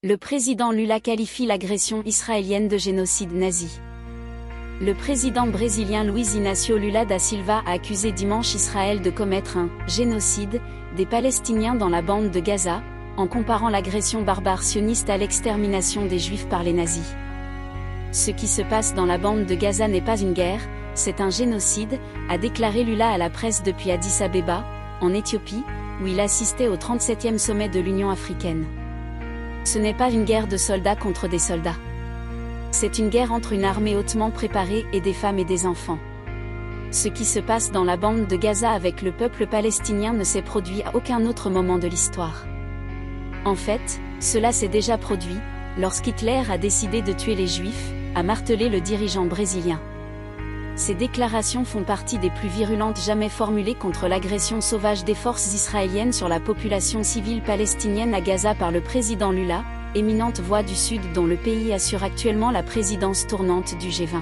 Le président Lula qualifie l'agression israélienne de génocide nazi. Le président brésilien Luiz Inácio Lula da Silva a accusé dimanche Israël de commettre un « génocide » des Palestiniens dans la bande de Gaza, en comparant l'agression barbare sioniste à l'extermination des Juifs par les nazis. Ce qui se passe dans la bande de Gaza n'est pas une guerre, c'est un génocide, a déclaré Lula à la presse depuis Addis Abeba, en Éthiopie, où il assistait au 37e sommet de l'Union africaine. Ce n'est pas une guerre de soldats contre des soldats. C'est une guerre entre une armée hautement préparée et des femmes et des enfants. Ce qui se passe dans la bande de Gaza avec le peuple palestinien ne s'est produit à aucun autre moment de l'histoire. En fait, cela s'est déjà produit, lorsqu'Hitler a décidé de tuer les Juifs, a martelé le dirigeant brésilien. Ces déclarations font partie des plus virulentes jamais formulées contre l'agression sauvage des forces israéliennes sur la population civile palestinienne à Gaza par le président Lula, éminente voix du Sud dont le pays assure actuellement la présidence tournante du G20.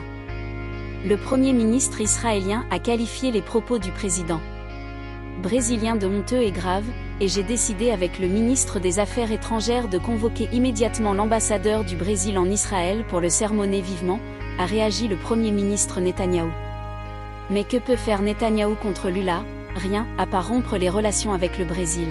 Le Premier ministre israélien a qualifié les propos du président brésilien de honteux et graves, et j'ai décidé avec le ministre des Affaires étrangères de convoquer immédiatement l'ambassadeur du Brésil en Israël pour le sermonner vivement, a réagi le Premier ministre Netanyahou. Mais que peut faire Netanyahou contre Lula? Rien, à part rompre les relations avec le Brésil.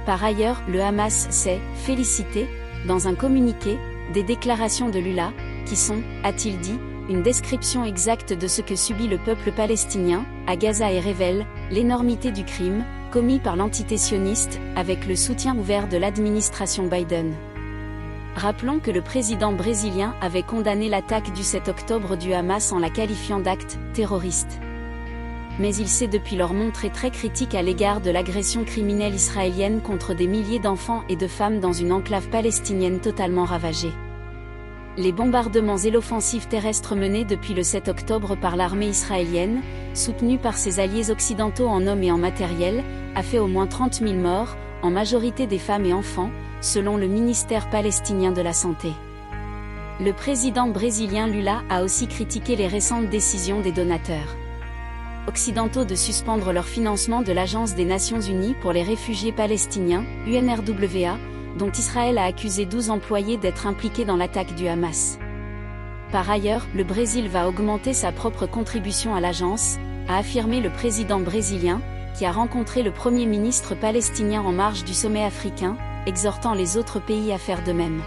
Par ailleurs, le Hamas s'est félicité, dans un communiqué, des déclarations de Lula, qui sont, a-t-il dit, une description exacte de ce que subit le peuple palestinien, à Gaza et révèle l'énormité du crime, commis par l'entité sioniste, avec le soutien ouvert de l'administration Biden. Rappelons que le président brésilien avait condamné l'attaque du 7 octobre du Hamas en la qualifiant d'acte terroriste. Mais il s'est depuis lors montré très critique à l'égard de l'agression criminelle israélienne contre des milliers d'enfants et de femmes dans une enclave palestinienne totalement ravagée. Les bombardements et l'offensive terrestre menée depuis le 7 octobre par l'armée israélienne, soutenue par ses alliés occidentaux en hommes et en matériel, a fait au moins 30 000 morts, en majorité des femmes et enfants, selon le ministère palestinien de la Santé. Le président brésilien Lula a aussi critiqué les récentes décisions des donateurs occidentaux de suspendre leur financement de l'Agence des Nations Unies pour les réfugiés palestiniens, UNRWA, dont Israël a accusé 12 employés d'être impliqués dans l'attaque du Hamas. Par ailleurs, le Brésil va augmenter sa propre contribution à l'agence, a affirmé le président brésilien, qui a rencontré le Premier ministre palestinien en marge du sommet africain, exhortant les autres pays à faire de même.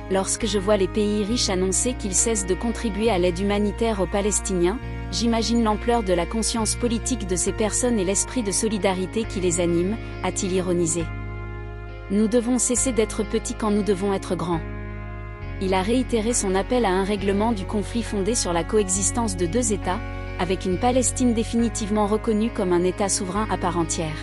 Lorsque je vois les pays riches annoncer qu'ils cessent de contribuer à l'aide humanitaire aux Palestiniens, j'imagine l'ampleur de la conscience politique de ces personnes et l'esprit de solidarité qui les anime, a-t-il ironisé. Nous devons cesser d'être petits quand nous devons être grands. Il a réitéré son appel à un règlement du conflit fondé sur la coexistence de deux États, avec une Palestine définitivement reconnue comme un État souverain à part entière.